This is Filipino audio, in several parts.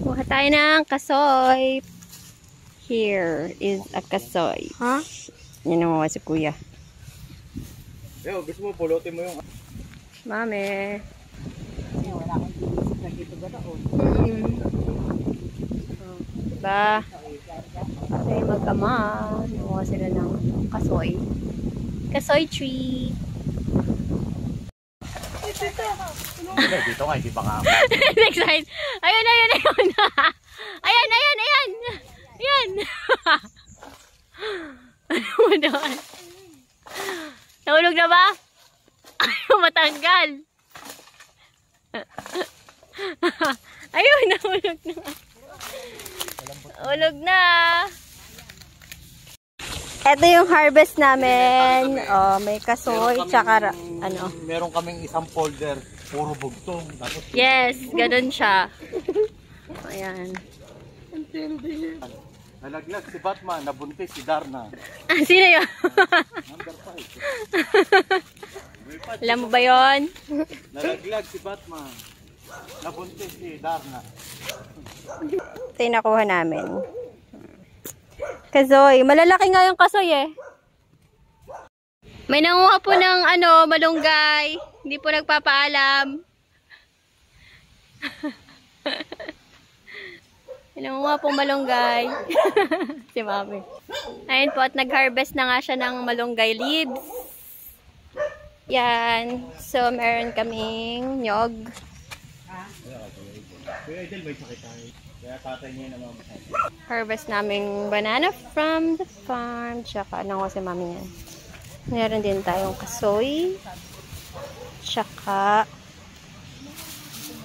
Kuha tayo ng kasoy. Here is a kasoy. Ha? Yan ang si kuya. Yo, gusto mo pulutin mo yung... Mami. Wala akong inisip na dito ganoon. Diba? Tayo magkama. Nakuha sila ng kasoy. Kasoy tree. Dito nga, hindi ba nga? Next slide. Ayun. Ayan. Ayan. Ano mo doon? Nahulog na ba? Ayaw matanggal. Ayun, nahulog na. Nahulog na. Ito yung harvest namin. Oh, may kasoy, tsaka ano. Meron kaming isang folder, puro bugtong. Yes, ganun siya. Ayan. Nalaglag si Batman, nabuntis si Darna. Ah, sino yun? Number 5. Alam mo ba yun? Nalaglag si Batman, nabuntis si Darna. Ito yung nakuha namin. Kasoy. Malalaki nga yung kasoy eh. May nanguha po ng malunggay. Hindi po nagpapaalam. May nanguha pong malunggay. Si mami. Ayun po at nag-harvest na nga siya ng malunggay leaves. Yan. So meron kaming nyog. Kuya Idol, may sakit tayo. Kaya tatay niya naman masakit. Harvest naming banana from the farm. Tsaka nanguha si mami yan. Meron din tayong kasoy. Tsaka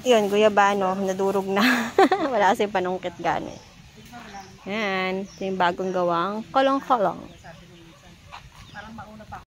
yun, guyabano. Nadurog na. Wala kasi panungkit gano'n. Yan. Ito yung bagong gawang kolong-kolong.